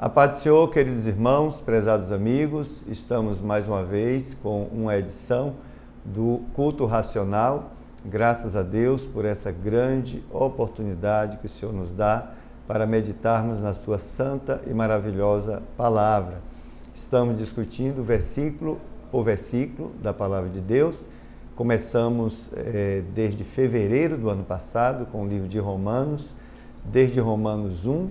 A paz do Senhor, queridos irmãos, prezados amigos, estamos mais uma vez com uma edição do Culto Racional. Graças a Deus por essa grande oportunidade que o Senhor nos dá para meditarmos na sua santa e maravilhosa palavra. Estamos discutindo versículo por versículo da palavra de Deus. Começamos desde fevereiro do ano passado com o livro de Romanos, desde Romanos 1,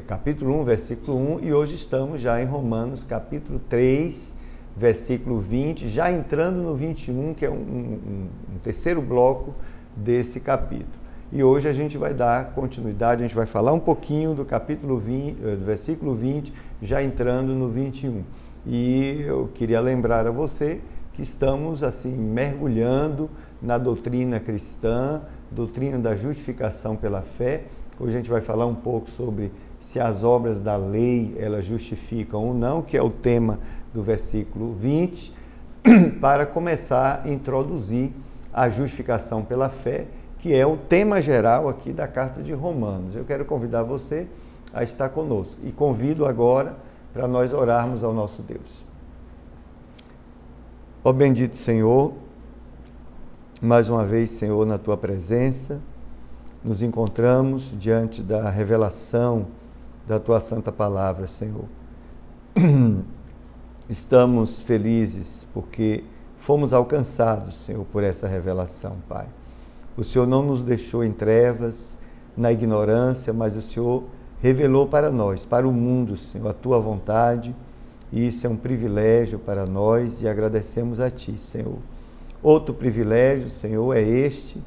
capítulo 1, versículo 1, e hoje estamos já em Romanos, capítulo 3, versículo 20, já entrando no 21, que é um terceiro bloco desse capítulo. E hoje a gente vai dar continuidade, a gente vai falar um pouquinho do capítulo 20, do versículo 20, já entrando no 21. E eu queria lembrar a você que estamos assim mergulhando na doutrina cristã, doutrina da justificação pela fé. Hoje a gente vai falar um pouco sobre se as obras da lei elas justificam ou não, que é o tema do versículo 20, para começar a introduzir a justificação pela fé, que é o tema geral aqui da carta de Romanos. Eu quero convidar você a estar conosco e convido agora para nós orarmos ao nosso Deus. Ó bendito Senhor, mais uma vez, Senhor, na Tua presença, nos encontramos diante da revelação da Tua Santa Palavra, Senhor. Estamos felizes porque fomos alcançados, Senhor, por essa revelação, Pai. O Senhor não nos deixou em trevas, na ignorância, mas o Senhor revelou para nós, para o mundo, Senhor, a Tua vontade, e isso é um privilégio para nós e agradecemos a Ti, Senhor. Outro privilégio, Senhor, é este,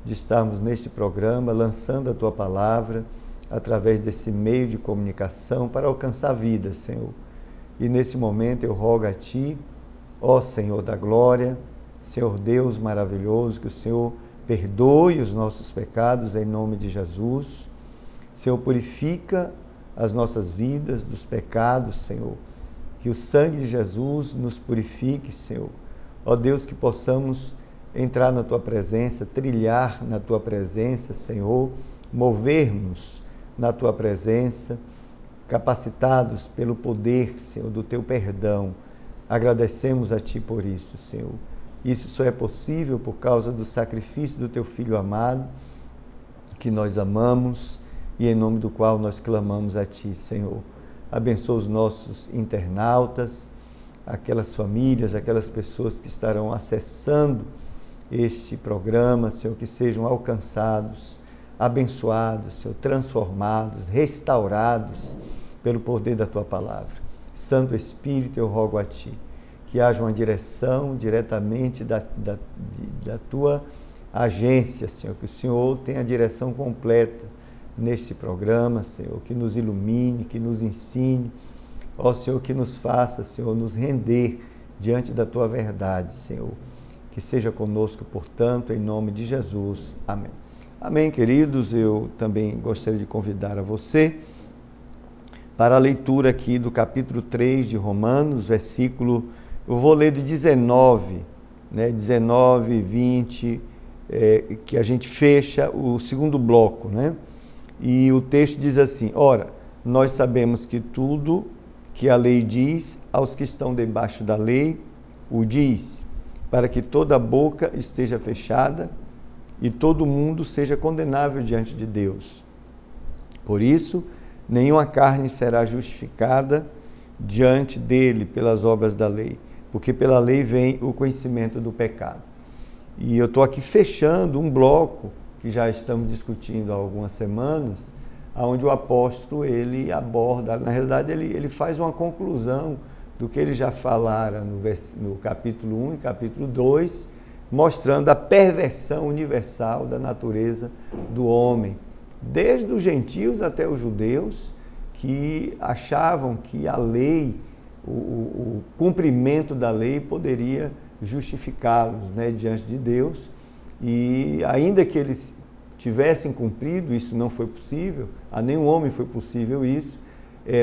de estarmos neste programa, lançando a Tua Palavra, através desse meio de comunicação, para alcançar vidas, Senhor. E nesse momento eu rogo a Ti, ó Senhor da glória, Senhor Deus maravilhoso, que o Senhor perdoe os nossos pecados em nome de Jesus. Senhor, purifica as nossas vidas dos pecados, Senhor. Que o sangue de Jesus nos purifique, Senhor. Ó Deus, que possamos entrar na Tua presença, trilhar na Tua presença, Senhor, mover-nos na Tua presença, capacitados pelo poder, Senhor, do Teu perdão. Agradecemos a Ti por isso, Senhor. Isso só é possível por causa do sacrifício do Teu Filho amado, que nós amamos e em nome do qual nós clamamos a Ti, Senhor. Abençoa os nossos internautas, aquelas famílias, aquelas pessoas que estarão acessando este programa, Senhor, que sejam alcançados, abençoados, Senhor, transformados, restaurados pelo poder da Tua palavra. Santo Espírito, eu rogo a Ti, que haja uma direção diretamente da Tua agência, Senhor, que o Senhor tenha a direção completa neste programa, Senhor, que nos ilumine, que nos ensine, ó Senhor, que nos faça, Senhor, nos render diante da Tua verdade, Senhor. Que seja conosco, portanto, em nome de Jesus. Amém. Amém, queridos. Eu também gostaria de convidar a você para a leitura aqui do capítulo 3 de Romanos, versículo, eu vou ler de 19, 19, 20, que a gente fecha o segundo bloco, E o texto diz assim: ora, nós sabemos que tudo que a lei diz aos que estão debaixo da lei, o diz, para que toda boca esteja fechada e todo mundo seja condenável diante de Deus. Por isso, nenhuma carne será justificada diante dele pelas obras da lei, porque pela lei vem o conhecimento do pecado. E eu estou aqui fechando um bloco que já estamos discutindo há algumas semanas, onde o apóstolo ele aborda, na realidade ele faz uma conclusão do que ele já falara no capítulo 1 e capítulo 2, mostrando a perversão universal da natureza do homem, desde os gentios até os judeus, que achavam que a lei, o cumprimento da lei poderia justificá-los diante de Deus, e ainda que eles tivessem cumprido, isso não foi possível, a nenhum homem foi possível isso.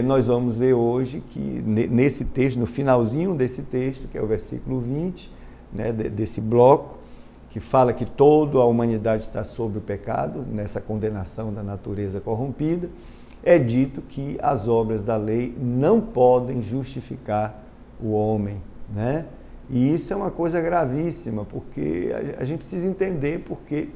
Nós vamos ver hoje que nesse texto, no finalzinho desse texto, que é o versículo 20, desse bloco, que fala que toda a humanidade está sob o pecado, nessa condenação da natureza corrompida, é dito que as obras da lei não podem justificar o homem, né? E isso é uma coisa gravíssima, porque a gente precisa entender porque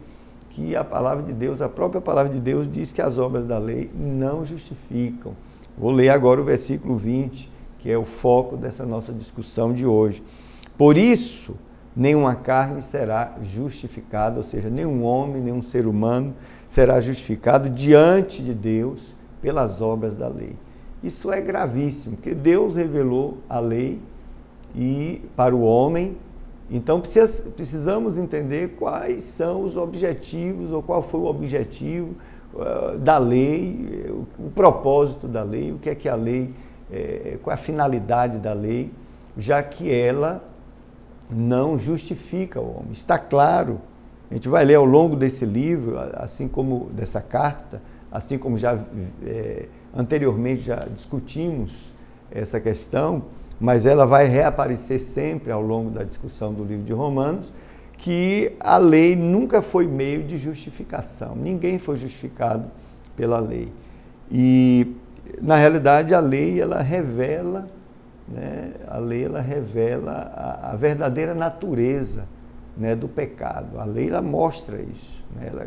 que a palavra de Deus, a própria palavra de Deus diz que as obras da lei não justificam. Vou ler agora o versículo 20, que é o foco dessa nossa discussão de hoje. Por isso, nenhuma carne será justificada, ou seja, nenhum homem, nenhum ser humano será justificado diante de Deus pelas obras da lei. Isso é gravíssimo, porque Deus revelou a lei e para o homem. Então precisamos entender quais são os objetivos, ou qual foi o objetivo da lei, o propósito da lei, o que é a lei, qual é a finalidade da lei, já que ela não justifica o homem. Está claro, a gente vai ler ao longo desse livro, assim como dessa carta, assim como já anteriormente já discutimos essa questão, mas ela vai reaparecer sempre ao longo da discussão do livro de Romanos, que a lei nunca foi meio de justificação. Ninguém foi justificado pela lei. E, na realidade, a lei, ela revela, né, a verdadeira natureza, né, do pecado. A lei, ela mostra isso, né, ela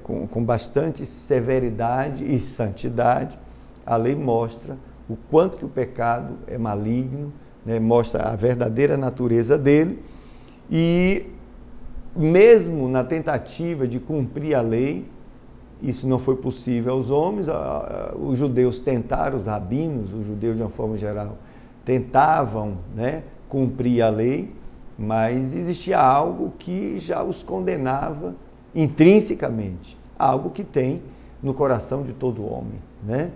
com bastante severidade e santidade, a lei mostra o quanto que o pecado é maligno, né, mostra a verdadeira natureza dele. E mesmo na tentativa de cumprir a lei, isso não foi possível aos homens. Os judeus tentaram, os rabinos, os judeus de uma forma geral, tentavam, né, cumprir a lei, mas existia algo que já os condenava intrinsecamente, algo que tem no coração de todo homem, né?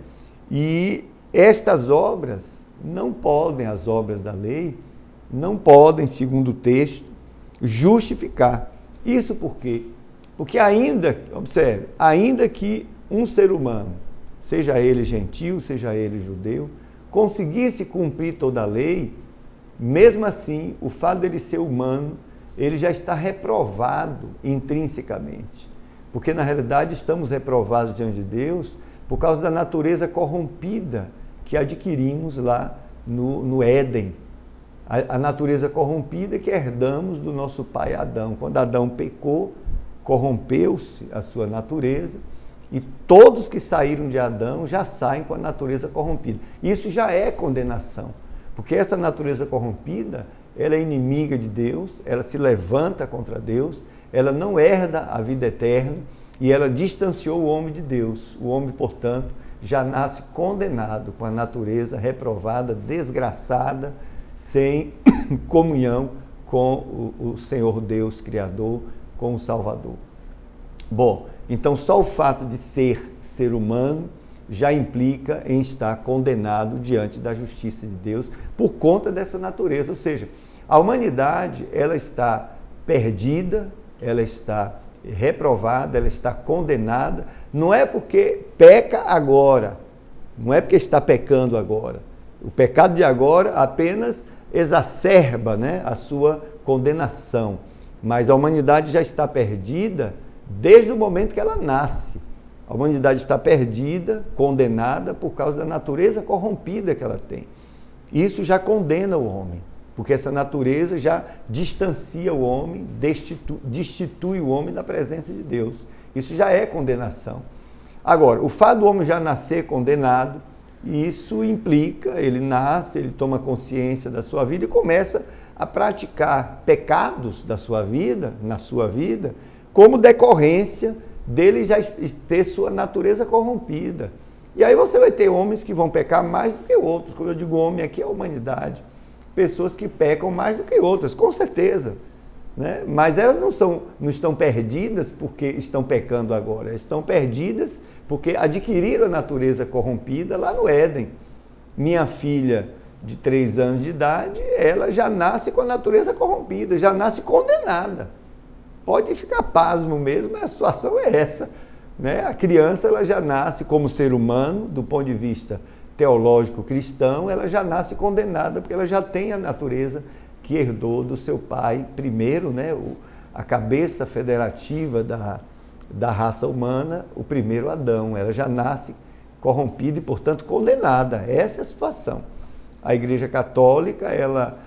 E estas obras não podem, as obras da lei, não podem, segundo o texto, justificar. Isso por quê? Porque observe, ainda que um ser humano, seja ele gentil, seja ele judeu, conseguisse cumprir toda a lei, mesmo assim, o fato dele ser humano, ele já está reprovado intrinsecamente. Porque, na realidade, estamos reprovados diante de Deus por causa da natureza corrompida que adquirimos lá no Éden. A natureza corrompida que herdamos do nosso pai Adão. Quando Adão pecou, corrompeu-se a sua natureza, e todos que saíram de Adão já saem com a natureza corrompida. Isso já é condenação, porque essa natureza corrompida, ela é inimiga de Deus, ela se levanta contra Deus, ela não herda a vida eterna, e ela distanciou o homem de Deus. O homem, portanto, já nasce condenado, com a natureza reprovada, desgraçada, sem comunhão com o Senhor Deus Criador, com o Salvador. Bom, então só o fato de ser humano já implica em estar condenado diante da justiça de Deus por conta dessa natureza. Ou seja, a humanidade, ela está perdida, ela está reprovada, ela está condenada, não é porque peca agora, não é porque está pecando agora. O pecado de agora apenas exacerba, né, a sua condenação, mas a humanidade já está perdida desde o momento que ela nasce. A humanidade está perdida, condenada por causa da natureza corrompida que ela tem. Isso já condena o homem, porque essa natureza já distancia o homem, destitui o homem da presença de Deus. Isso já é condenação. Agora, o fato do homem já nascer condenado, isso implica, ele nasce, ele toma consciência da sua vida e começa a praticar pecados da sua vida, na sua vida, como decorrência dele já ter sua natureza corrompida. E aí você vai ter homens que vão pecar mais do que outros. Quando eu digo homem aqui é a humanidade. Pessoas que pecam mais do que outras, com certeza, né? Mas elas não estão perdidas porque estão pecando agora, elas estão perdidas porque adquiriram a natureza corrompida lá no Éden. Minha filha de 3 anos de idade, ela já nasce com a natureza corrompida, já nasce condenada. Pode ficar pasmo mesmo, mas a situação é essa, né? A criança, ela já nasce como ser humano, do ponto de vista teológico cristão, ela já nasce condenada, porque ela já tem a natureza que herdou do seu pai primeiro, né? A cabeça federativa da raça humana, o primeiro Adão. Ela já nasce corrompida e, portanto, condenada. Essa é a situação. A Igreja Católica, ela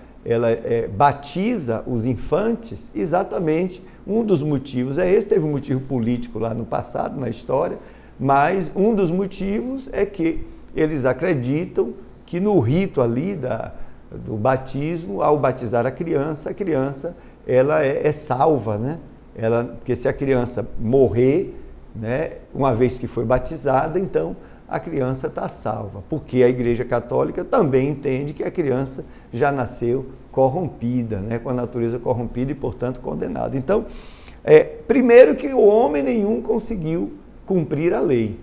batiza os infantes exatamente, um dos motivos é esse, teve um motivo político lá no passado, na história, mas um dos motivos é que eles acreditam que no rito ali do batismo, ao batizar a criança ela é salva, né? Porque se a criança morrer, né, uma vez que foi batizada, então a criança está salva, porque a Igreja Católica também entende que a criança já nasceu corrompida, né, com a natureza corrompida e, portanto, condenada. Então, primeiro que o homem nenhum conseguiu cumprir a lei,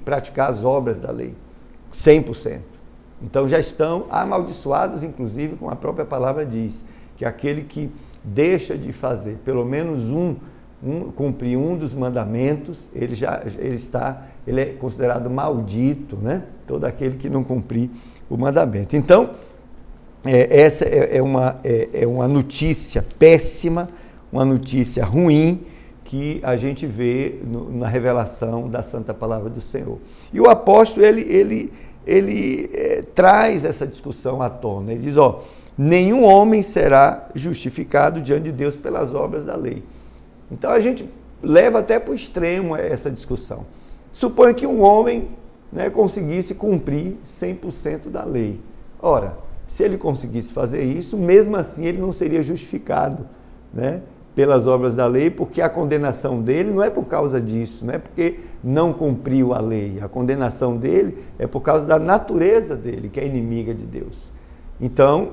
praticar as obras da lei, 100%. Então, já estão amaldiçoados, inclusive, como a própria palavra diz, que aquele que deixa de fazer pelo menos cumprir um dos mandamentos, ele é considerado maldito, né? Todo aquele que não cumprir o mandamento. Então, essa é uma notícia péssima, uma notícia ruim que a gente vê na revelação da Santa Palavra do Senhor. E o apóstolo, ele traz essa discussão à tona. Ele diz, nenhum homem será justificado diante de Deus pelas obras da lei. Então a gente leva até para o extremo essa discussão. Suponha que um homem, né, conseguisse cumprir 100% da lei. Ora, se ele conseguisse fazer isso, mesmo assim ele não seria justificado, né, pelas obras da lei, porque a condenação dele não é por causa disso, não é porque não cumpriu a lei. A condenação dele é por causa da natureza dele, que é inimiga de Deus. Então,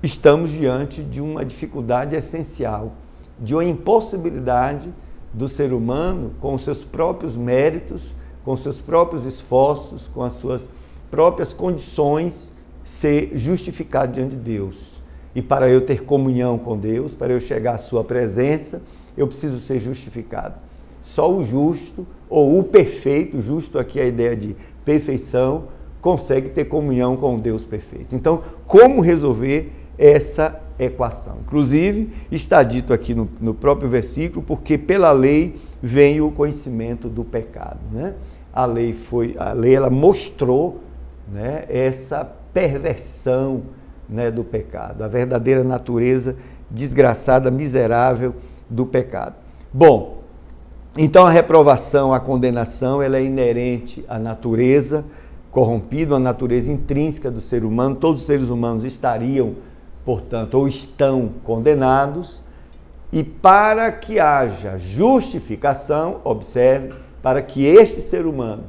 estamos diante de uma dificuldade essencial, de uma impossibilidade do ser humano, com os seus próprios méritos, com os seus próprios esforços, com as suas próprias condições, ser justificado diante de Deus. E para eu ter comunhão com Deus, para eu chegar à sua presença, eu preciso ser justificado. Só o justo, ou o perfeito, justo aqui é a ideia de perfeição, consegue ter comunhão com o Deus perfeito. Então, como resolver essa equação? Inclusive, está dito aqui no próprio versículo, porque pela lei vem o conhecimento do pecado, né? A lei ela mostrou, né, essa perversão, né, do pecado, a verdadeira natureza desgraçada, miserável do pecado. Bom, então a reprovação, a condenação, ela é inerente à natureza corrompida, à natureza intrínseca do ser humano. Todos os seres humanos estariam, portanto, ou estão condenados, e para que haja justificação, observe, para que este ser humano,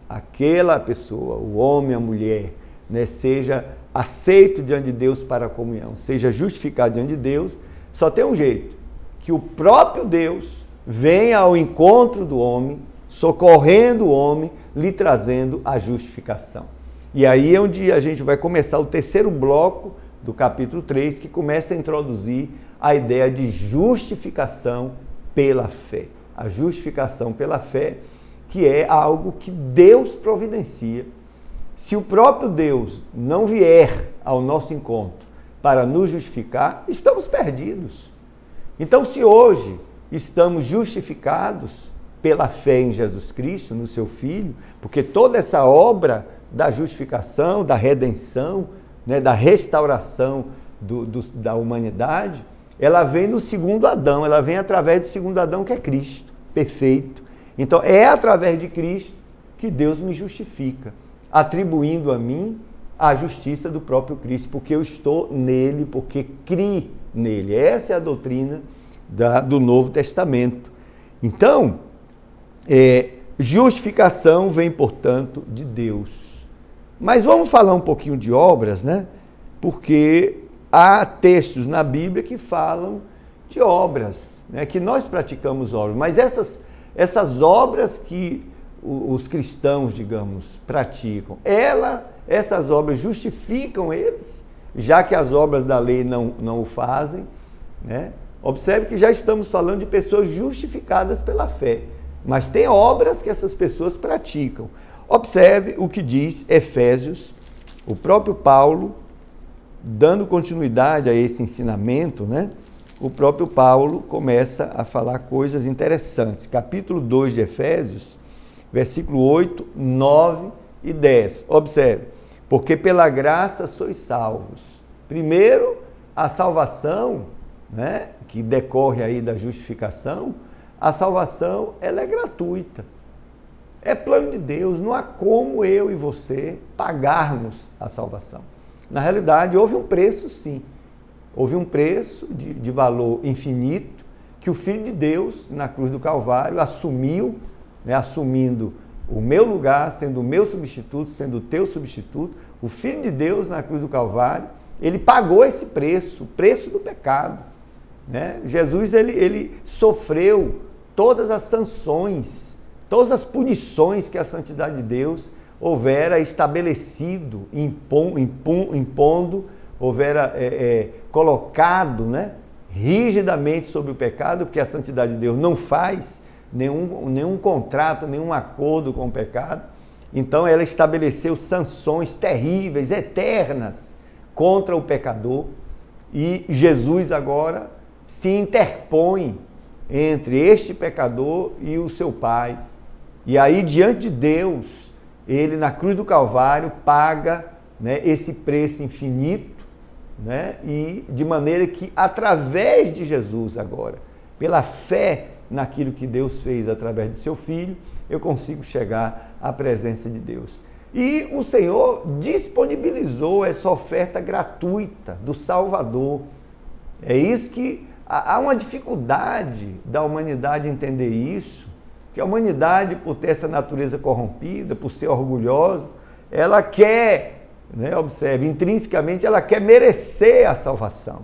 aquela pessoa, o homem, a mulher, né, seja aceito diante de Deus para a comunhão, seja justificado diante de Deus, só tem um jeito, que o próprio Deus venha ao encontro do homem, socorrendo o homem, lhe trazendo a justificação. E aí é onde a gente vai começar o terceiro bloco do capítulo 3, que começa a introduzir a ideia de justificação pela fé. A justificação pela fé, que é algo que Deus providencia. Se o próprio Deus não vier ao nosso encontro para nos justificar, estamos perdidos. Então, se hoje estamos justificados pela fé em Jesus Cristo, no seu Filho, porque toda essa obra da justificação, da redenção, né, da restauração da humanidade, ela vem no segundo Adão, ela vem através do segundo Adão, que é Cristo, perfeito. Então, é através de Cristo que Deus me justifica, atribuindo a mim a justiça do próprio Cristo, porque eu estou nele, porque criei nele. Essa é a doutrina do Novo Testamento. Então, justificação vem, portanto, de Deus. Mas vamos falar um pouquinho de obras, né? Porque há textos na Bíblia que falam de obras, né? Que nós praticamos obras, mas essas obras que os cristãos, digamos, praticam, essas obras justificam eles, já que as obras da lei não o fazem, né? Observe que já estamos falando de pessoas justificadas pela fé, mas tem obras que essas pessoas praticam. Observe o que diz Efésios, o próprio Paulo, dando continuidade a esse ensinamento, né? O próprio Paulo começa a falar coisas interessantes. Capítulo 2 de Efésios, versículo 8, 9 e 10. Observe, porque pela graça sois salvos. Primeiro, a salvação, né, que decorre aí da justificação, a salvação ela é gratuita. É plano de Deus, não há como eu e você pagarmos a salvação. Na realidade, houve um preço, sim. Houve um preço de valor infinito que o Filho de Deus, na cruz do Calvário, assumiu, né, assumindo o meu lugar, sendo o meu substituto, sendo o teu substituto. O Filho de Deus, na cruz do Calvário, ele pagou esse preço, o preço do pecado. Né? Jesus, ele sofreu todas as sanções, todas as punições que a santidade de Deus houvera estabelecido, impondo, houvera colocado, né, rigidamente sobre o pecado, porque a santidade de Deus não faz nenhum contrato, nenhum acordo com o pecado. Então ela estabeleceu sanções terríveis, eternas, contra o pecador, e Jesus agora se interpõe entre este pecador e o seu Pai. E aí, diante de Deus, ele na cruz do Calvário paga, né, esse preço infinito, né, e de maneira que através de Jesus agora, pela fé naquilo que Deus fez através de seu Filho, eu consigo chegar à presença de Deus. E o Senhor disponibilizou essa oferta gratuita do Salvador. É isso que há uma dificuldade da humanidade entender isso, que a humanidade, por ter essa natureza corrompida, por ser orgulhosa, ela quer, né, observe, intrinsecamente ela quer merecer a salvação,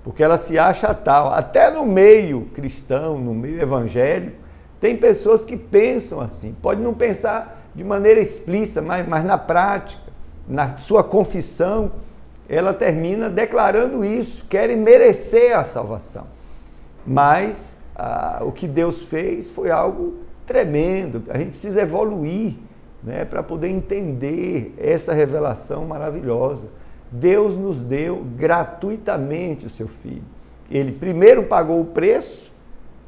porque ela se acha tal. Até no meio cristão, no meio evangélico, tem pessoas que pensam assim, pode não pensar de maneira explícita, mas na prática, na sua confissão, ela termina declarando isso, querem merecer a salvação. Mas o que Deus fez foi algo tremendo. A gente precisa evoluir, né, para poder entender essa revelação maravilhosa. Deus nos deu gratuitamente o seu Filho. Ele primeiro pagou o preço,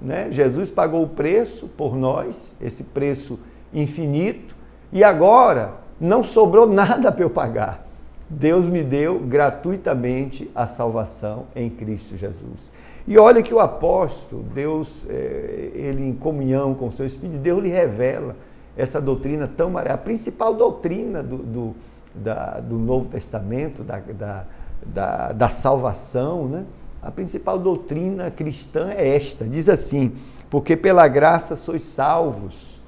né? Jesus pagou o preço por nós, esse preço infinito, e agora não sobrou nada para eu pagar. Deus me deu gratuitamente a salvação em Cristo Jesus. E olha que o apóstolo, Deus, ele em comunhão com o seu Espírito, Deus lhe revela essa doutrina tão maravilhosa, a principal doutrina do Novo Testamento, da salvação, né? A principal doutrina cristã é esta, diz assim, porque pela graça sois salvos,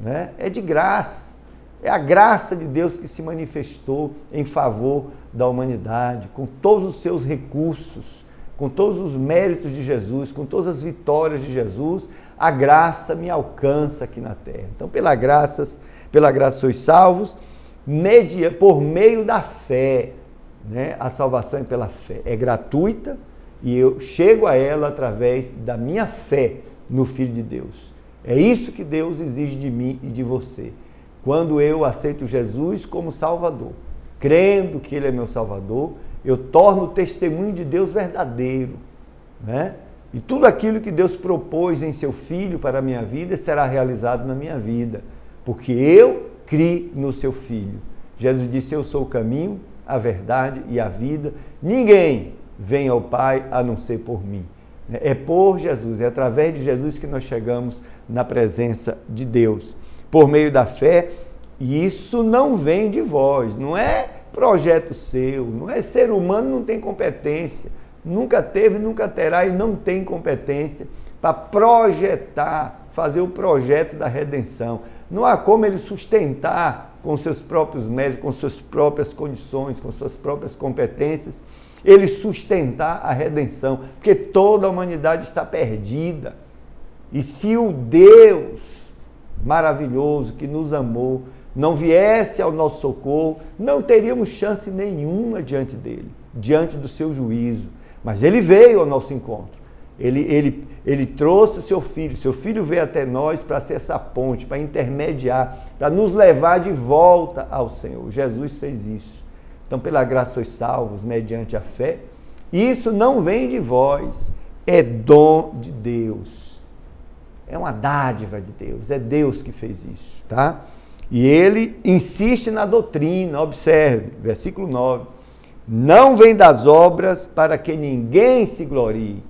né? É de graça. É a graça de Deus que se manifestou em favor da humanidade, com todos os seus recursos, com todos os méritos de Jesus, com todas as vitórias de Jesus, a graça me alcança aqui na terra. Então, pela graça sois salvos, por meio da fé, né? A salvação é pela fé, é gratuita e eu chego a ela através da minha fé no Filho de Deus. É isso que Deus exige de mim e de você. Quando eu aceito Jesus como Salvador, crendo que Ele é meu Salvador, eu torno o testemunho de Deus verdadeiro, né? E tudo aquilo que Deus propôs em seu Filho para a minha vida será realizado na minha vida, porque eu criei no seu Filho. Jesus disse, eu sou o caminho, a verdade e a vida. Ninguém vem ao Pai a não ser por mim. É por Jesus, é através de Jesus que nós chegamos na presença de Deus. Por meio da fé, e isso não vem de vós, não é projeto seu, não é ser humano, não tem competência, nunca teve, nunca terá e não tem competência para projetar, fazer o projeto da redenção. Não há como ele sustentar com seus próprios méritos, com suas próprias condições, com suas próprias competências, ele sustentar a redenção, porque toda a humanidade está perdida. E se o Deus maravilhoso que nos amou não viesse ao nosso socorro, não teríamos chance nenhuma diante dele, diante do seu juízo. Mas ele veio ao nosso encontro. Ele trouxe o seu filho veio até nós para ser essa ponte, para intermediar, para nos levar de volta ao Senhor. Jesus fez isso. Então, pela graça sois salvos, mediante a fé. Isso não vem de vós, é dom de Deus. é uma dádiva de Deus, é Deus que fez isso, tá? E ele insiste na doutrina, observe, versículo 9, não vem das obras para que ninguém se glorie,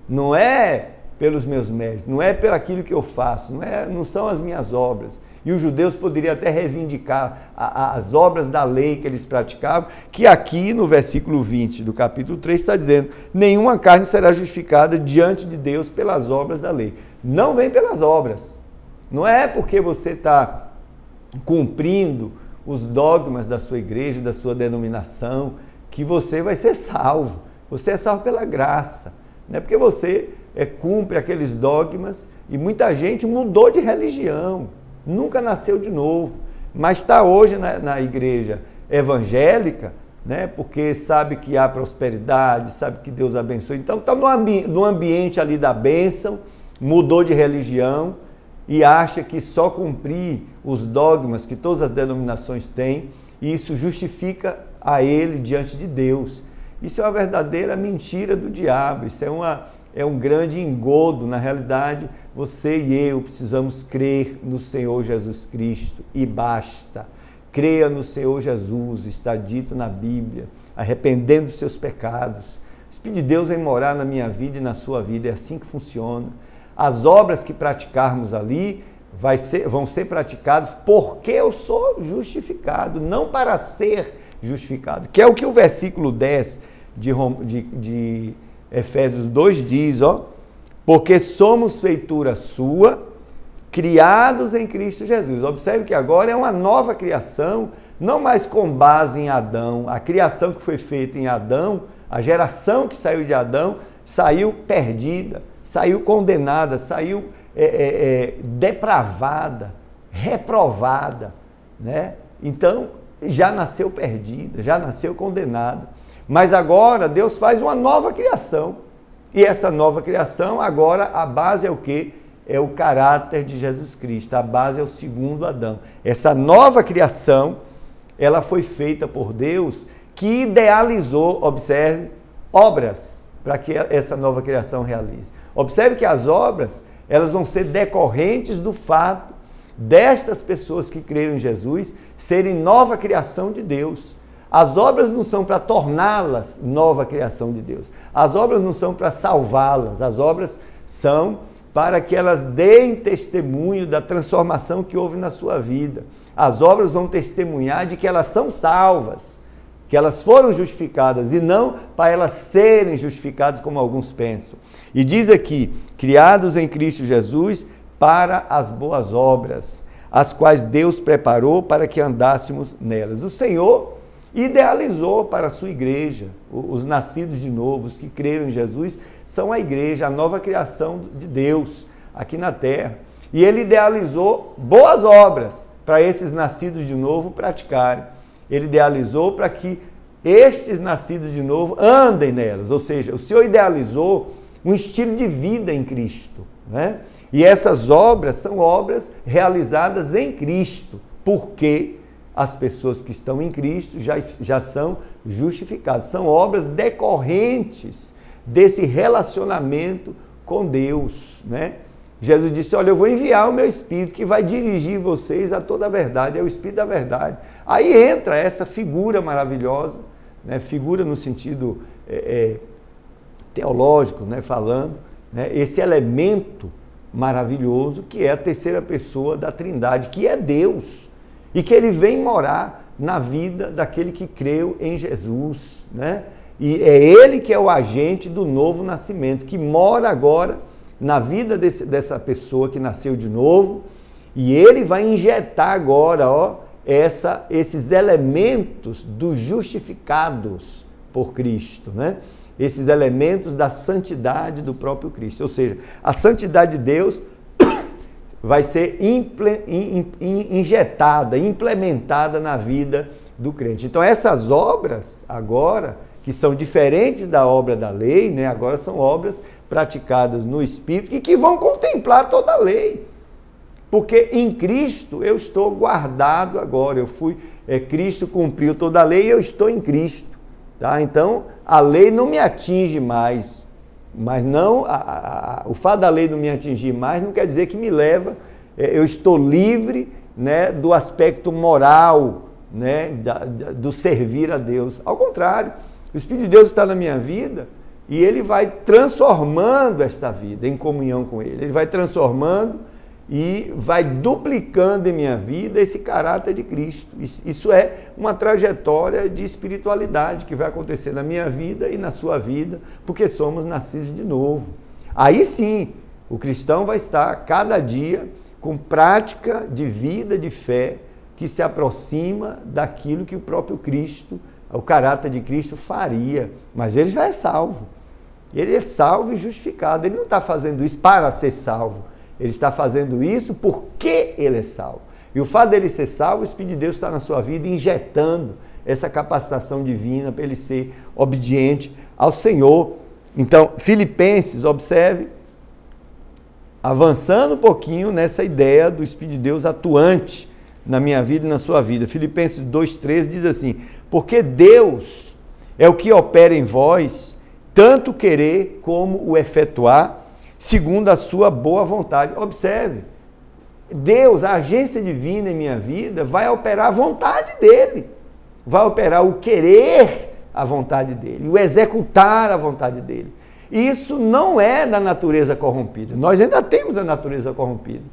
não é pelos meus méritos, não é pelo aquilo que eu faço, não são as minhas obras. E os judeus poderiam até reivindicar as obras da lei que eles praticavam, que aqui no versículo 20 do capítulo 3 está dizendo, nenhuma carne será justificada diante de Deus pelas obras da lei. Não vem pelas obras, não é porque você está cumprindo os dogmas da sua igreja, da sua denominação, que você vai ser salvo. Você é salvo pela graça. Não é porque você cumpre aqueles dogmas, e muita gente mudou de religião, nunca nasceu de novo, mas está hoje na igreja evangélica, né, porque sabe que há prosperidade, sabe que Deus abençoa. Então está no ambiente ali da bênção, mudou de religião, e acha que só cumprir os dogmas que todas as denominações têm, isso justifica a ele diante de Deus. Isso é uma verdadeira mentira do diabo, isso é um grande engodo. Na realidade, você e eu precisamos crer no Senhor Jesus Cristo e basta. Creia no Senhor Jesus, está dito na Bíblia, arrependendo dos seus pecados. O Espírito de Deus vem morar na minha vida e na sua vida, é assim que funciona. As obras que praticarmos ali vão ser praticadas porque eu sou justificado, não para ser justificado, que é o que o versículo 10 de Efésios 2 diz, ó, porque somos feitura sua, criados em Cristo Jesus. Observe que agora é uma nova criação, não mais com base em Adão. A criação que foi feita em Adão, a geração que saiu de Adão, saiu perdida, saiu condenada, saiu depravada, reprovada, né? Então, já nasceu perdida, já nasceu condenada. Mas agora Deus faz uma nova criação. E essa nova criação, agora a base é o quê? É o caráter de Jesus Cristo. A base é o segundo Adão. Essa nova criação, ela foi feita por Deus, que idealizou, observe, obras para que essa nova criação realize. Observe que as obras, elas vão ser decorrentes do fato destas pessoas que creram em Jesus serem nova criação de Deus. As obras não são para torná-las nova criação de Deus. As obras não são para salvá-las. As obras são para que elas deem testemunho da transformação que houve na sua vida. As obras vão testemunhar de que elas são salvas, que elas foram justificadas, e não para elas serem justificadas como alguns pensam. E diz aqui, criados em Cristo Jesus para as boas obras, as quais Deus preparou para que andássemos nelas. O Senhor idealizou para a sua igreja, os nascidos de novo, os que creram em Jesus, são a igreja, a nova criação de Deus aqui na terra. E Ele idealizou boas obras para esses nascidos de novo praticarem. Ele idealizou para que estes nascidos de novo andem nelas, ou seja, o Senhor idealizou um estilo de vida em Cristo, né? E essas obras são obras realizadas em Cristo, porque as pessoas que estão em Cristo já são justificadas. São obras decorrentes desse relacionamento com Deus, né? Jesus disse, olha, eu vou enviar o meu Espírito que vai dirigir vocês a toda a verdade, é o Espírito da verdade. Aí entra essa figura maravilhosa, né? Figura no sentido teológico, né? Falando, né? Esse elemento maravilhoso que é a terceira pessoa da Trindade, que é Deus, e que Ele vem morar na vida daquele que creu em Jesus, né? E é Ele que é o agente do novo nascimento, que mora agora na vida dessa pessoa que nasceu de novo, e Ele vai injetar agora, ó, esses elementos dos justificados por Cristo, né? Esses elementos da santidade do próprio Cristo. Ou seja, a santidade de Deus vai ser injetada, implementada na vida do crente. Então essas obras agora, que são diferentes da obra da lei, né? Agora são obras praticadas no Espírito e que vão contemplar toda a lei. Porque em Cristo eu estou guardado agora, Cristo cumpriu toda a lei e eu estou em Cristo. Tá? Então, a lei não me atinge mais. Mas não, o fato da lei não me atingir mais não quer dizer que me leva, eu estou livre, né, do aspecto moral, né, do servir a Deus. Ao contrário, o Espírito de Deus está na minha vida e ele vai transformando esta vida em comunhão com ele. Ele vai transformando e vai duplicando em minha vida esse caráter de Cristo. Isso é uma trajetória de espiritualidade que vai acontecer na minha vida e na sua vida, porque somos nascidos de novo. Aí sim, o cristão vai estar cada dia com prática de vida, de fé, que se aproxima daquilo que o próprio Cristo, o caráter de Cristo faria. Mas ele já é salvo. Ele é salvo e justificado. Ele não está fazendo isso para ser salvo. Ele está fazendo isso porque ele é salvo. E o fato dele ser salvo, o Espírito de Deus está na sua vida injetando essa capacitação divina para ele ser obediente ao Senhor. Então, Filipenses, observe, avançando um pouquinho nessa ideia do Espírito de Deus atuante na minha vida e na sua vida. Filipenses 2,13 diz assim: porque Deus é o que opera em vós, tanto querer como o efetuar, segundo a sua boa vontade. Observe, Deus, a agência divina em minha vida, vai operar a vontade dele, vai operar o querer a vontade dele, o executar a vontade dele. Isso não é da natureza corrompida, nós ainda temos a natureza corrompida.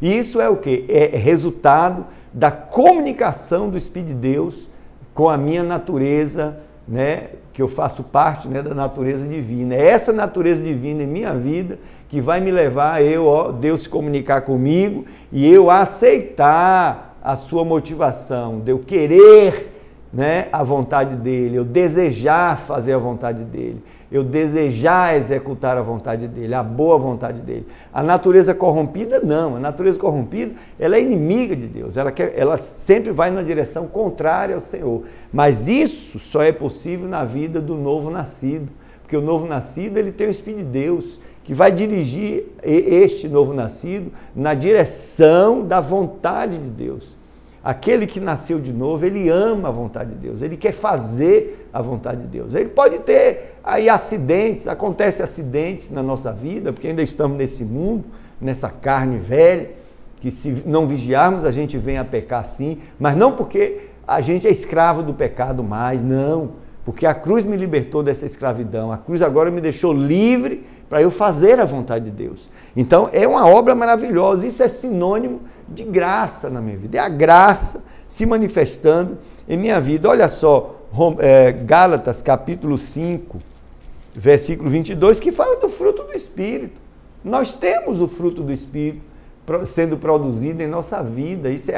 Isso é o quê? É resultado da comunicação do Espírito de Deus com a minha natureza, né, que eu faço parte, né, da natureza divina. É essa natureza divina em minha vida que vai me levar a Deus se comunicar comigo e eu aceitar a sua motivação, de eu querer, né, a vontade dele, eu desejar fazer a vontade dele, eu desejar executar a vontade dele, a boa vontade dele. A natureza corrompida, não. A natureza corrompida, ela é inimiga de Deus. Ela sempre vai na direção contrária ao Senhor. Mas isso só é possível na vida do novo nascido. Porque o novo nascido, ele tem o Espírito de Deus, que vai dirigir este novo nascido na direção da vontade de Deus. Aquele que nasceu de novo, ele ama a vontade de Deus, ele quer fazer a vontade de Deus. Ele pode ter aí acidentes, acontecem acidentes na nossa vida, porque ainda estamos nesse mundo, nessa carne velha, que se não vigiarmos a gente vem a pecar sim, mas não porque a gente é escravo do pecado mais, não, porque a cruz me libertou dessa escravidão, a cruz agora me deixou livre para eu fazer a vontade de Deus. Então é uma obra maravilhosa, isso é sinônimo de graça na minha vida, é a graça se manifestando em minha vida. Olha só, Gálatas capítulo 5, versículo 22, que fala do fruto do Espírito. Nós temos o fruto do Espírito sendo produzido em nossa vida, isso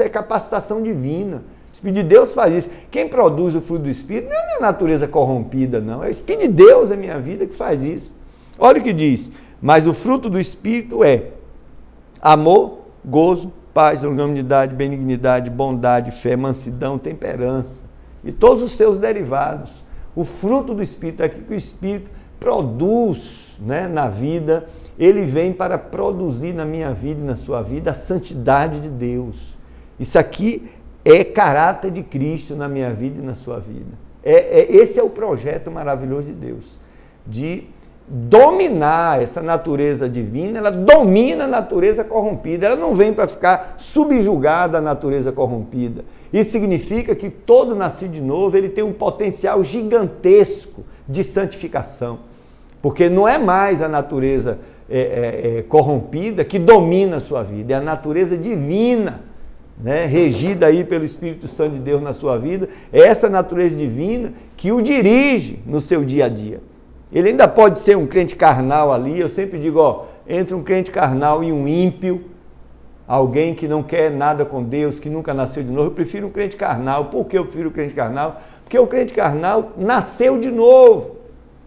é capacitação divina. O Espírito de Deus faz isso. Quem produz o fruto do Espírito não é a minha natureza corrompida, não, é o Espírito de Deus em minha vida que faz isso. Olha o que diz: mas o fruto do Espírito é amor, gozo, paz, longanimidade, benignidade, bondade, fé, mansidão, temperança e todos os seus derivados. O fruto do Espírito é aquilo que o Espírito produz, né, na vida. Ele vem para produzir na minha vida e na sua vida a santidade de Deus. Isso aqui é caráter de Cristo na minha vida e na sua vida. Esse é o projeto maravilhoso de Deus, de dominar essa natureza divina. Ela domina a natureza corrompida, ela não vem para ficar subjugada à natureza corrompida. Isso significa que todo nascido de novo, ele tem um potencial gigantesco de santificação, porque não é mais a natureza corrompida que domina a sua vida, é a natureza divina, né, regida aí pelo Espírito Santo de Deus na sua vida, é essa natureza divina que o dirige no seu dia a dia. Ele ainda pode ser um crente carnal ali, eu sempre digo, entre um crente carnal e um ímpio, alguém que não quer nada com Deus, que nunca nasceu de novo, eu prefiro um crente carnal. Por que eu prefiro o crente carnal? Porque o crente carnal nasceu de novo,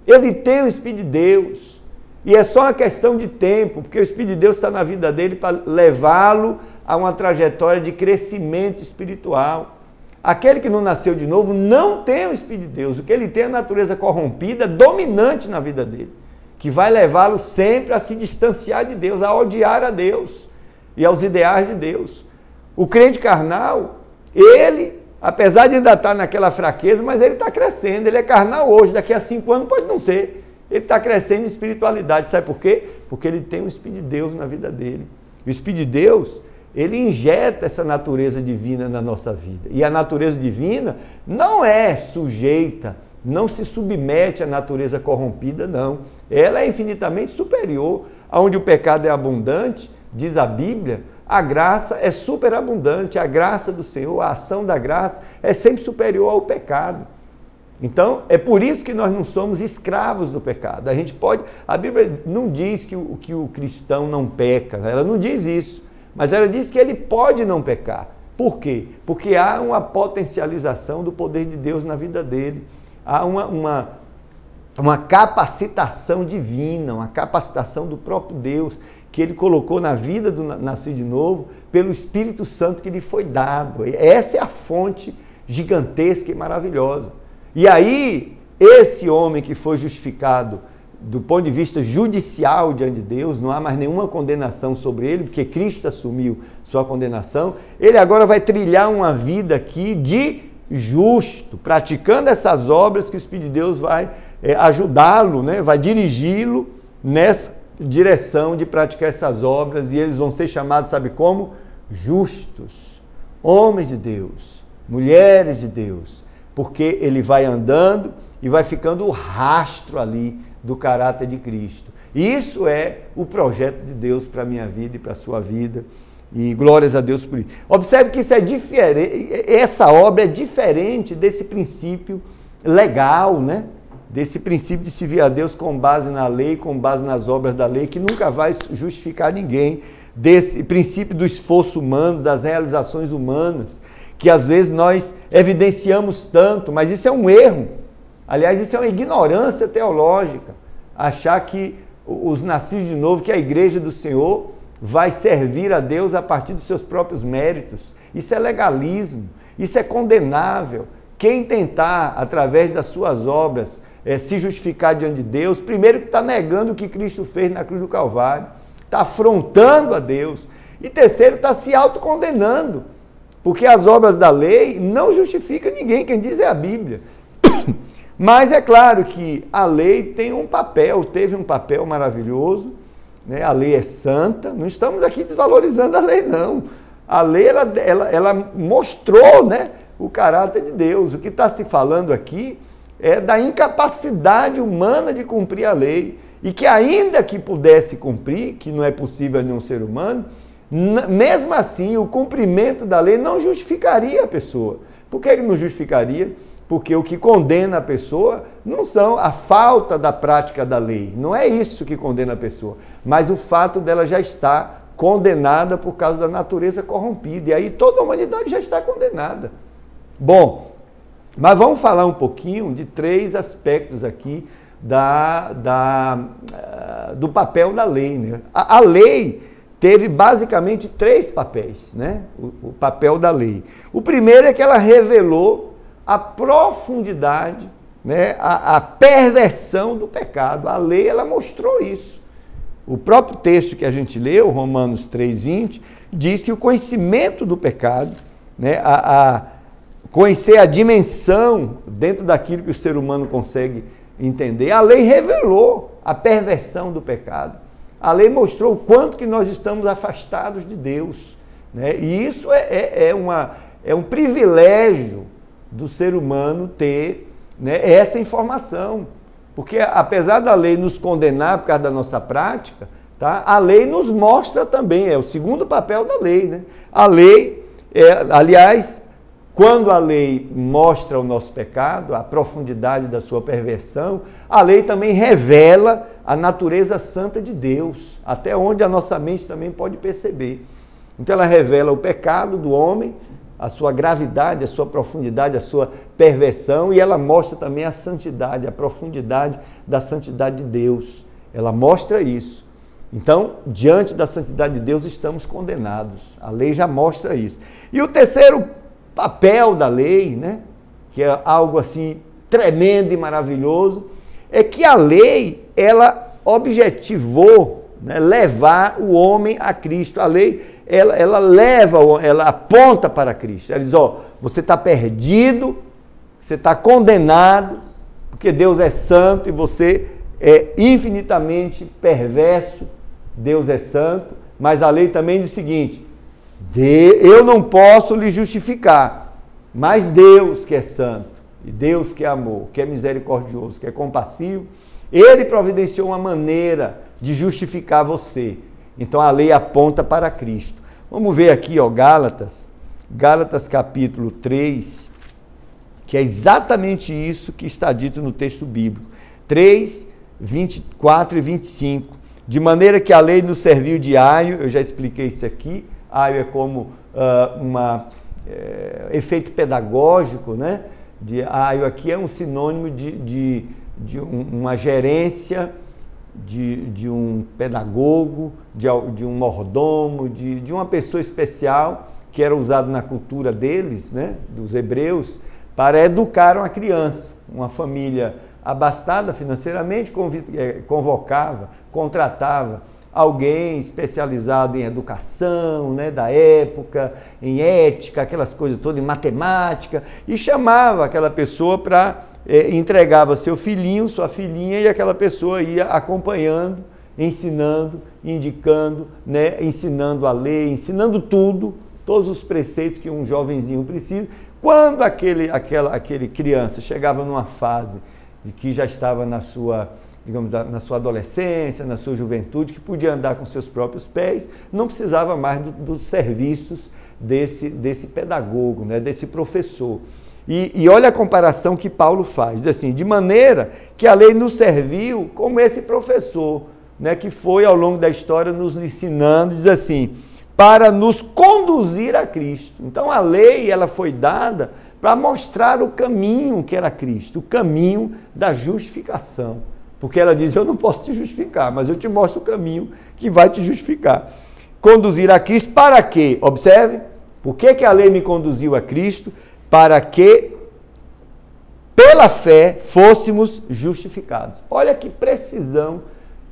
ele tem o Espírito de Deus, e é só uma questão de tempo, porque o Espírito de Deus está na vida dele para levá-lo a uma trajetória de crescimento espiritual. Aquele que não nasceu de novo não tem o Espírito de Deus. O que ele tem é a natureza corrompida, dominante na vida dele, que vai levá-lo sempre a se distanciar de Deus, a odiar a Deus e aos ideais de Deus. O crente carnal, ele, apesar de ainda estar naquela fraqueza, mas ele está crescendo, ele é carnal hoje, daqui a 5 anos pode não ser. ele está crescendo em espiritualidade. Sabe por quê? Porque ele tem o Espírito de Deus na vida dele. O Espírito de Deus, ele injeta essa natureza divina na nossa vida. E a natureza divina não é sujeita, não se submete à natureza corrompida, não. Ela é infinitamente superior. Onde o pecado é abundante, diz a Bíblia, a graça é superabundante. A graça do Senhor, a ação da graça é sempre superior ao pecado. Então, é por isso que nós não somos escravos do pecado. A Bíblia não diz que o cristão não peca, ela não diz isso, mas ela diz que ele pode não pecar. Por quê? Porque há uma potencialização do poder de Deus na vida dele, há uma capacitação divina, uma capacitação do próprio Deus, que ele colocou na vida do nascido de novo, pelo Espírito Santo que lhe foi dado. Essa é a fonte gigantesca e maravilhosa. E aí, esse homem que foi justificado do ponto de vista judicial diante de Deus, não há mais nenhuma condenação sobre ele, porque Cristo assumiu sua condenação, ele agora vai trilhar uma vida aqui de justo, praticando essas obras que o Espírito de Deus vai ajudá-lo, né? Vai dirigi-lo nessa direção de praticar essas obras, e eles vão ser chamados, sabe como? Justos, homens de Deus, mulheres de Deus, porque ele vai andando e vai ficando o rastro ali do caráter de Cristo. Isso é o projeto de Deus para a minha vida e para a sua vida, e glórias a Deus por isso. Observe que isso é diferente, essa obra é diferente desse princípio legal, né? Desse princípio de servir a Deus com base na lei, com base nas obras da lei, que nunca vai justificar ninguém, desse princípio do esforço humano, das realizações humanas, que às vezes nós evidenciamos tanto, mas isso é um erro. Aliás, isso é uma ignorância teológica, achar que os nascidos de novo, que a igreja do Senhor vai servir a Deus a partir dos seus próprios méritos. Isso é legalismo, isso é condenável. Quem tentar, através das suas obras, se justificar diante de Deus, primeiro que está negando o que Cristo fez na cruz do Calvário, está afrontando a Deus, e terceiro, está se autocondenando, porque as obras da lei não justificam ninguém, quem diz é a Bíblia. Mas é claro que a lei tem um papel, teve um papel maravilhoso, né? A lei é santa, não estamos aqui desvalorizando a lei, não. A lei, ela mostrou, né, o caráter de Deus. O que está se falando aqui é da incapacidade humana de cumprir a lei, e que ainda que pudesse cumprir, que não é possível a nenhum ser humano, mesmo assim o cumprimento da lei não justificaria a pessoa. Por que não justificaria? Porque o que condena a pessoa não são a falta da prática da lei, não é isso que condena a pessoa, mas o fato dela já estar condenada por causa da natureza corrompida, e aí toda a humanidade já está condenada. Bom, mas vamos falar um pouquinho de 3 aspectos aqui do papel da lei, né? A lei teve basicamente 3 papéis, né? O papel da lei. O primeiro é que ela revelou a profundidade, né? A perversão do pecado. A lei, ela mostrou isso. O próprio texto que a gente leu, Romanos 3:20, diz que o conhecimento do pecado, né? Conhecer a dimensão dentro daquilo que o ser humano consegue entender, a lei revelou a perversão do pecado. A lei mostrou o quanto que nós estamos afastados de Deus, né? E isso é um privilégio do ser humano ter, né, essa informação. Porque apesar da lei nos condenar por causa da nossa prática, tá, a lei nos mostra também, é o segundo papel da lei, né? A lei, aliás, quando a lei mostra o nosso pecado, a profundidade da sua perversão, a lei também revela a natureza santa de Deus, até onde a nossa mente também pode perceber. Então ela revela o pecado do homem, a sua gravidade, a sua profundidade, a sua perversão, e ela mostra também a santidade, a profundidade da santidade de Deus. Ela mostra isso. Então, diante da santidade de Deus, estamos condenados. A lei já mostra isso. E o terceiro papel da lei, né, que é algo assim tremendo e maravilhoso, é que a lei, ela objetivou, né, levar o homem a Cristo. A lei, ela leva, ela aponta para Cristo. Ela diz, você está perdido, você está condenado, porque Deus é santo e você é infinitamente perverso, Deus é santo, mas a lei também diz o seguinte: eu não posso lhe justificar, mas Deus que é santo, e Deus que é amor, que é misericordioso, que é compassivo, Ele providenciou uma maneira de justificar você. Então a lei aponta para Cristo. Vamos ver aqui, ó, Gálatas capítulo 3, que é exatamente isso que está dito no texto bíblico. 3, 24 e 25. De maneira que a lei nos serviu de aio, eu já expliquei isso aqui, aio é como efeito pedagógico, né? Aio aqui é um sinônimo de uma gerência, de um pedagogo, de um mordomo, de uma pessoa especial, que era usado na cultura deles, né, dos hebreus, para educar uma criança. Uma família abastada financeiramente convocava, contratava alguém especializado em educação, né, da época, em ética, aquelas coisas todas, em matemática, e chamava aquela pessoa para, entregava seu filhinho, sua filhinha, e aquela pessoa ia acompanhando, ensinando, indicando, né, ensinando a lei, ensinando tudo, todos os preceitos que um jovenzinho precisa. Quando aquele criança chegava numa fase de que já estava na sua, digamos, na sua adolescência, na sua juventude, que podia andar com seus próprios pés, não precisava mais dos serviços desse pedagogo, né, desse professor. E olha a comparação que Paulo faz, diz assim: de maneira que a lei nos serviu como esse professor, né, que foi ao longo da história nos ensinando, diz assim, para nos conduzir a Cristo. Então a lei, ela foi dada para mostrar o caminho que era Cristo, o caminho da justificação. Porque ela diz: eu não posso te justificar, mas eu te mostro o caminho que vai te justificar. Conduzir a Cristo para quê? Observe, por que a lei me conduziu a Cristo? Para que, pela fé, fôssemos justificados. Olha que precisão,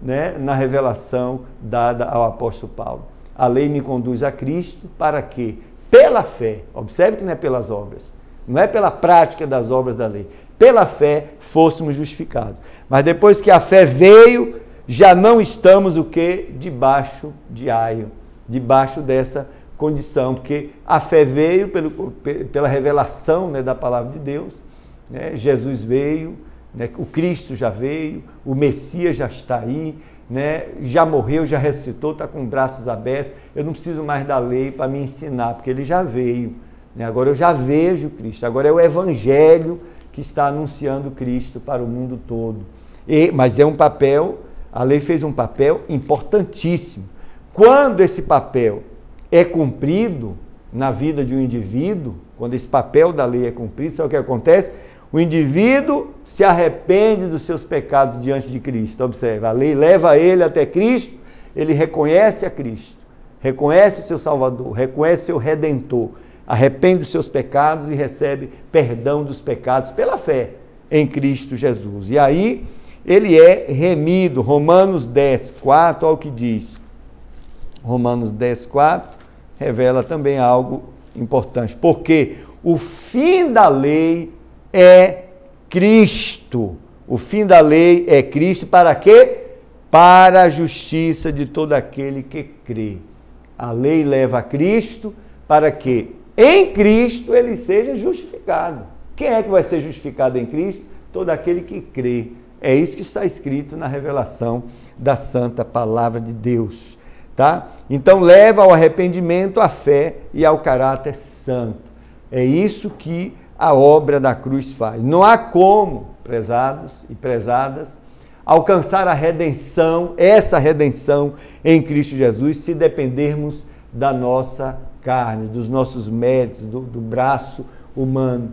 né, na revelação dada ao apóstolo Paulo. A lei me conduz a Cristo para que, pela fé, observe que não é pelas obras, não é pela prática das obras da lei, pela fé fôssemos justificados. Mas depois que a fé veio, já não estamos o quê? Debaixo de aio, debaixo dessa condição, porque a fé veio pela revelação, né, da palavra de Deus, né? Jesus veio, né? O Cristo já veio, o Messias já está aí, né? Já morreu, já ressuscitou, está com braços abertos. Eu não preciso mais da lei para me ensinar, porque ele já veio, né? Agora eu já vejo Cristo, agora é o Evangelho que está anunciando Cristo para o mundo todo. Mas é um papel, a lei fez um papel importantíssimo. Quando esse papel é cumprido na vida de um indivíduo, quando esse papel da lei é cumprido, sabe o que acontece? O indivíduo se arrepende dos seus pecados diante de Cristo. Observe, a lei leva ele até Cristo, ele reconhece a Cristo, reconhece o seu Salvador, reconhece o seu Redentor, arrepende dos seus pecados e recebe perdão dos pecados pela fé em Cristo Jesus. E aí ele é remido. Romanos 10, 4, olha o que diz. Romanos 10, 4 revela também algo importante. Porque o fim da lei é Cristo. O fim da lei é Cristo para quê? Para a justiça de todo aquele que crê. A lei leva a Cristo para que em Cristo ele seja justificado. Quem é que vai ser justificado em Cristo? Todo aquele que crê. É isso que está escrito na revelação da Santa Palavra de Deus. Tá? Então leva ao arrependimento, à fé e ao caráter santo. É isso que a obra da cruz faz. Não há como, prezados e prezadas, alcançar a redenção, essa redenção em Cristo Jesus, se dependermos da nossa carne, dos nossos méritos, do braço humano.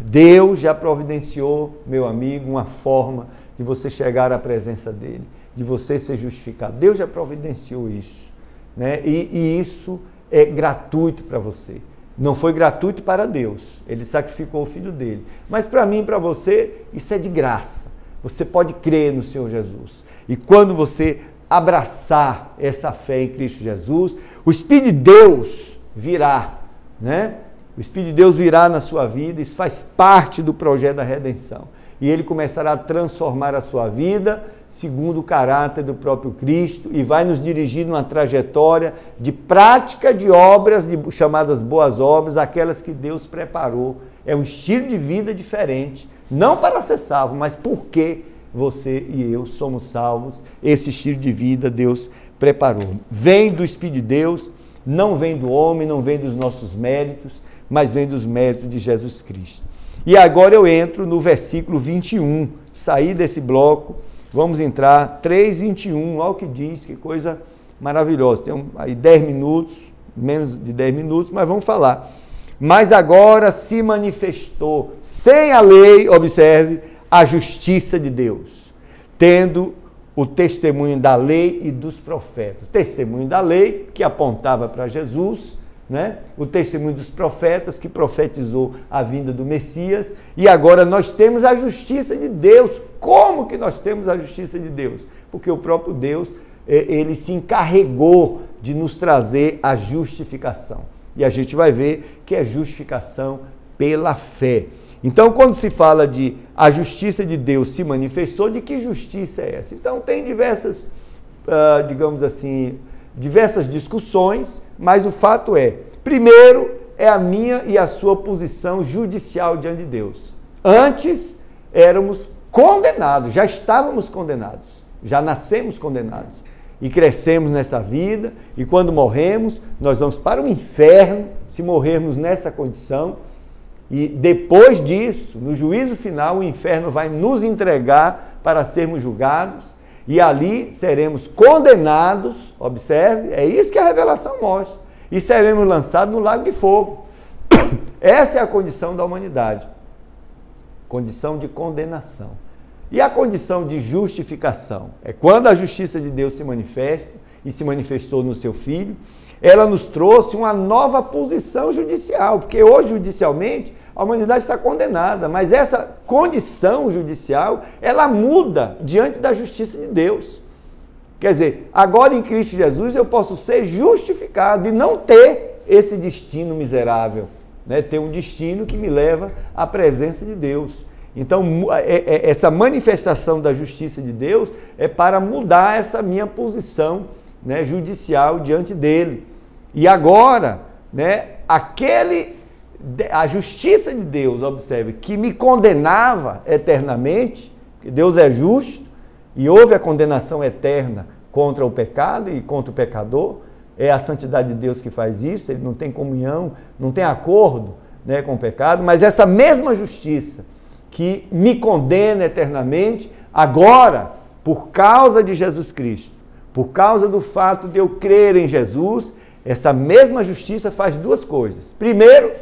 Deus já providenciou, meu amigo, uma forma de você chegar à presença dele, de você ser justificado. Deus já providenciou isso, né? E isso é gratuito para você. Não foi gratuito para Deus, ele sacrificou o Filho dele. Mas para mim e para você, isso é de graça. Você pode crer no Senhor Jesus. E quando você abraçar essa fé em Cristo Jesus, o Espírito de Deus virá, né? O Espírito de Deus virá na sua vida, isso faz parte do projeto da redenção. e ele começará a transformar a sua vida segundo o caráter do próprio Cristo e vai nos dirigir numa trajetória de prática de obras, chamadas boas obras, aquelas que Deus preparou. É um estilo de vida diferente, não para ser salvo, mas porque você e eu somos salvos. Esse estilo de vida Deus preparou. Vem do Espírito de Deus, não vem do homem, não vem dos nossos méritos, mas vem dos méritos de Jesus Cristo. E agora eu entro no versículo 21, saí desse bloco, vamos entrar, 3:21, olha o que diz, que coisa maravilhosa. Tem aí 10 minutos, menos de 10 minutos, mas vamos falar. Mas agora se manifestou, sem a lei, observe, a justiça de Deus, tendo o testemunho da lei e dos profetas. O testemunho da lei, que apontava para Jesus, né? O testemunho dos profetas, que profetizou a vinda do Messias, e agora nós temos a justiça de Deus. Como que nós temos a justiça de Deus? Porque o próprio Deus, ele se encarregou de nos trazer a justificação. E a gente vai ver que é justificação pela fé. Então, quando se fala de a justiça de Deus se manifestou, de que justiça é essa? Então, tem diversas, digamos assim, diversas discussões, mas o fato é, primeiro, é a minha e a sua posição judicial diante de Deus. Antes, éramos condenados, já estávamos condenados, já nascemos condenados. E crescemos nessa vida, e quando morremos, nós vamos para o inferno, se morrermos nessa condição. E depois disso, no juízo final, o inferno vai nos entregar para sermos julgados e ali seremos condenados, observe, é isso que a revelação mostra, e seremos lançados no lago de fogo. Essa é a condição da humanidade, condição de condenação. E a condição de justificação é quando a justiça de Deus se manifesta e se manifestou no seu Filho. Ela nos trouxe uma nova posição judicial, porque hoje, judicialmente, a humanidade está condenada, mas essa condição judicial, ela muda diante da justiça de Deus. Quer dizer, agora em Cristo Jesus eu posso ser justificado e não ter esse destino miserável, né? Ter um destino que me leva à presença de Deus. Então, essa manifestação da justiça de Deus é para mudar essa minha posição, né, judicial diante dele. E agora, né, a justiça de Deus, observe, que me condenava eternamente, que Deus é justo, e houve a condenação eterna contra o pecado e contra o pecador, é a santidade de Deus que faz isso, ele não tem comunhão, não tem acordo, né, com o pecado, mas essa mesma justiça que me condena eternamente, agora, por causa de Jesus Cristo, por causa do fato de eu crer em Jesus, essa mesma justiça faz duas coisas. Primeiro,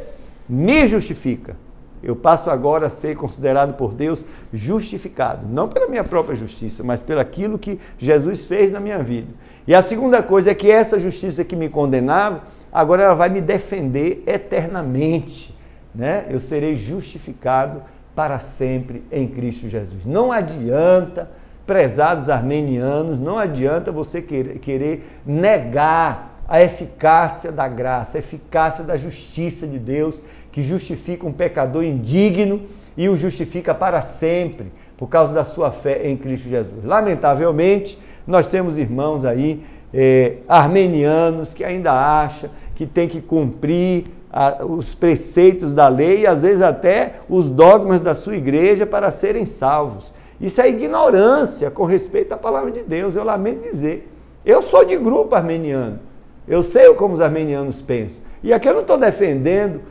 me justifica. Eu passo agora a ser considerado por Deus justificado, não pela minha própria justiça, mas pelo aquilo que Jesus fez na minha vida. E a segunda coisa é que essa justiça que me condenava, agora ela vai me defender eternamente, né? Eu serei justificado para sempre em Cristo Jesus. Não adianta, prezados armenianos, não adianta você querer negar a eficácia da graça, a eficácia da justiça de Deus, que justifica um pecador indigno e o justifica para sempre, por causa da sua fé em Cristo Jesus. Lamentavelmente, nós temos irmãos aí, armenianos, que ainda acham que tem que cumprir os preceitos da lei e às vezes até os dogmas da sua igreja para serem salvos. Isso é ignorância com respeito à palavra de Deus, eu lamento dizer. Eu sou de grupo armeniano, eu sei como os armenianos pensam. E aqui eu não estou defendendo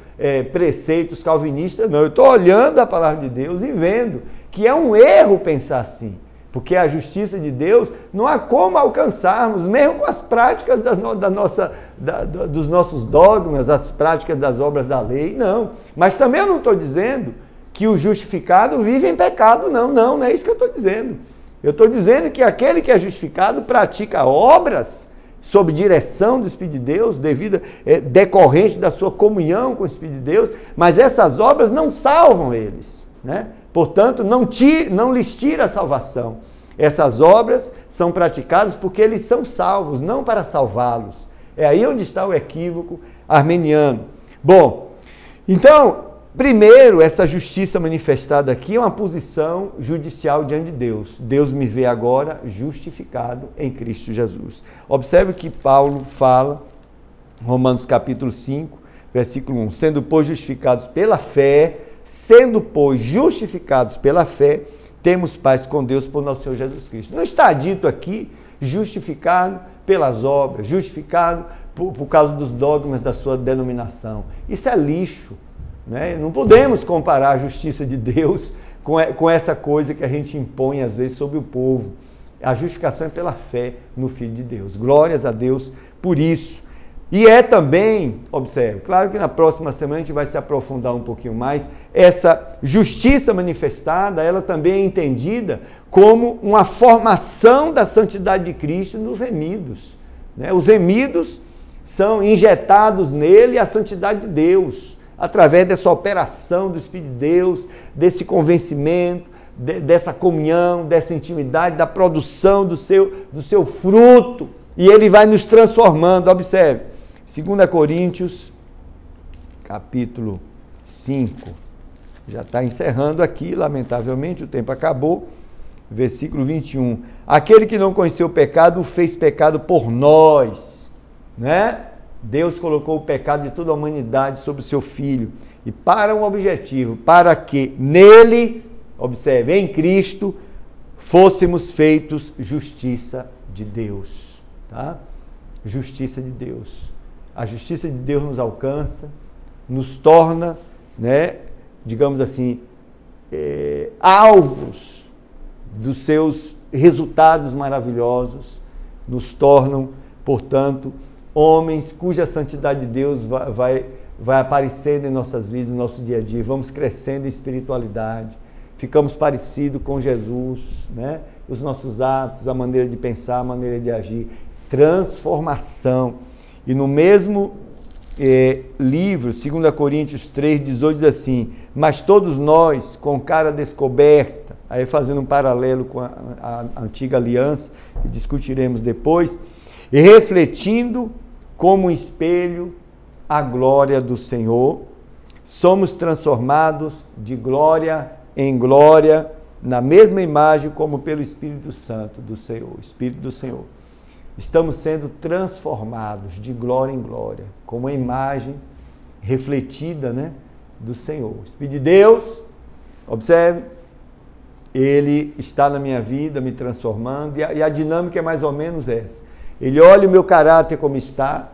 preceitos calvinistas, não. Eu estou olhando a palavra de Deus e vendo que é um erro pensar assim. Porque a justiça de Deus não há como alcançarmos, mesmo com as práticas dos nossos dogmas, as práticas das obras da lei, não. Mas também eu não estou dizendo que o justificado vive em pecado, não é isso que eu estou dizendo. Eu estou dizendo que aquele que é justificado pratica obras sob direção do Espírito de Deus, decorrente da sua comunhão com o Espírito de Deus, mas essas obras não salvam eles, né? Portanto, não lhes tira a salvação. Essas obras são praticadas porque eles são salvos, não para salvá-los. É aí onde está o equívoco armeniano. Bom, então, Primeiro, essa justiça manifestada aqui é uma posição judicial diante de Deus. Deus me vê agora justificado em Cristo Jesus. Observe que Paulo fala, Romanos capítulo 5, versículo 1, sendo, pois, justificados pela fé, temos paz com Deus por nosso Senhor Jesus Cristo. Não está dito aqui justificado pelas obras, justificado por causa dos dogmas da sua denominação. Isso é lixo. Né? Não podemos comparar a justiça de Deus com essa coisa que a gente impõe às vezes sobre o povo. A justificação é pela fé no Filho de Deus. Glórias a Deus por isso. E é também, observe, claro que na próxima semana a gente vai se aprofundar um pouquinho mais, essa justiça manifestada, ela também é entendida como uma formação da santidade de Cristo nos remidos. Né? Os remidos são injetados nele a santidade de Deus, através dessa operação do Espírito de Deus, desse convencimento, dessa comunhão, dessa intimidade, da produção do seu fruto, e ele vai nos transformando. Observe, 2 Coríntios, capítulo 5, já está encerrando aqui, lamentavelmente, o tempo acabou, versículo 21, aquele que não conheceu o pecado, o fez pecado por nós, né? Deus colocou o pecado de toda a humanidade sobre o seu Filho, e para um objetivo, para que nele, observe, em Cristo, fôssemos feitos justiça de Deus, tá? Justiça de Deus. A justiça de Deus nos alcança, nos torna, né, digamos assim, alvos dos seus resultados maravilhosos, nos tornam, portanto, homens cuja santidade de Deus vai aparecendo em nossas vidas, no nosso dia a dia, vamos crescendo em espiritualidade, ficamos parecidos com Jesus, né? Os nossos atos, a maneira de pensar, a maneira de agir, transformação. E no mesmo livro, 2 Coríntios 3, 18, diz assim, mas todos nós, com cara descoberta, aí fazendo um paralelo com a antiga aliança, que discutiremos depois, e refletindo como um espelho a glória do Senhor, somos transformados de glória em glória, na mesma imagem como pelo Espírito Santo do Senhor, Espírito do Senhor. Estamos sendo transformados de glória em glória, como a imagem refletida, né, do Senhor. O Espírito de Deus, observe, ele está na minha vida, me transformando, e a dinâmica é mais ou menos essa. Ele olha o meu caráter como está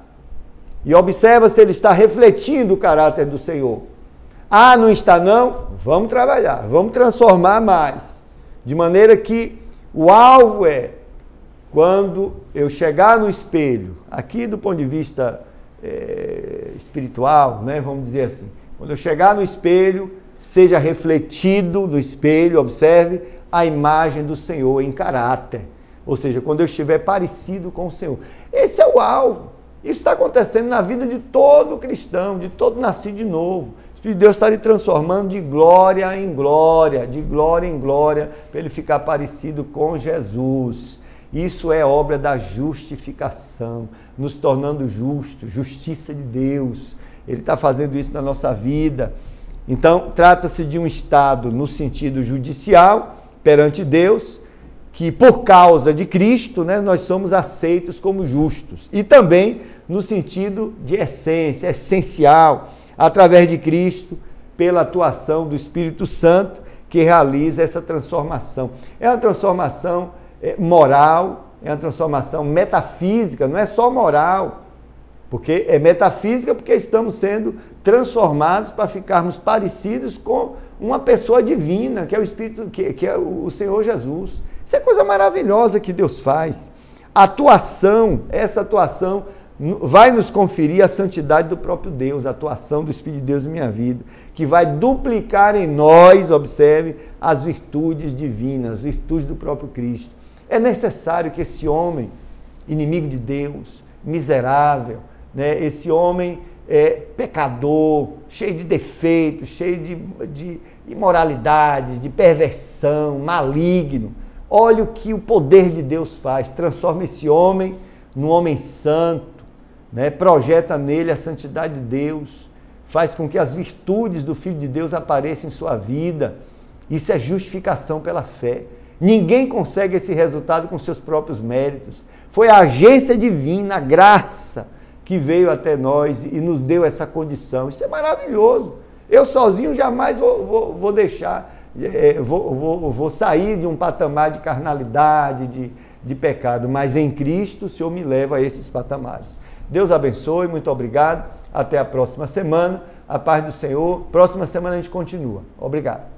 e observa se ele está refletindo o caráter do Senhor. Ah, não está não? Vamos trabalhar, vamos transformar mais. De maneira que o alvo é, quando eu chegar no espelho, aqui do ponto de vista espiritual, né, vamos dizer assim, quando eu chegar no espelho, seja refletido no espelho, observe a imagem do Senhor em caráter. Ou seja, quando eu estiver parecido com o Senhor. Esse é o alvo. Isso está acontecendo na vida de todo cristão, de todo nascido de novo. O Espírito de Deus está lhe transformando de glória em glória, para ele ficar parecido com Jesus. Isso é obra da justificação, nos tornando justos, justiça de Deus. Ele está fazendo isso na nossa vida. Então, trata-se de um estado no sentido judicial, perante Deus, que por causa de Cristo, né, nós somos aceitos como justos. E também no sentido de essência, essencial, através de Cristo, pela atuação do Espírito Santo, que realiza essa transformação. É uma transformação moral, é uma transformação metafísica, não é só moral, porque é metafísica porque estamos sendo transformados para ficarmos parecidos com uma pessoa divina, que é o Espírito, que é o Senhor Jesus. Isso é coisa maravilhosa que Deus faz. Essa atuação vai nos conferir a santidade do próprio Deus, a atuação do Espírito de Deus em minha vida, que vai duplicar em nós, observe, as virtudes divinas, as virtudes do próprio Cristo. É necessário que esse homem, inimigo de Deus, miserável, né, esse homem pecador, cheio de defeitos, cheio de imoralidades, de perversão, maligno, olha o que o poder de Deus faz, transforma esse homem num homem santo, né? Projeta nele a santidade de Deus, faz com que as virtudes do Filho de Deus apareçam em sua vida. Isso é justificação pela fé. Ninguém consegue esse resultado com seus próprios méritos. Foi a agência divina, a graça, que veio até nós e nos deu essa condição. Isso é maravilhoso. Eu sozinho jamais vou deixar, vou sair de um patamar de carnalidade, de pecado, mas em Cristo o Senhor me leva a esses patamares. Deus abençoe, muito obrigado. Até a próxima semana. A paz do Senhor. Próxima semana a gente continua. Obrigado.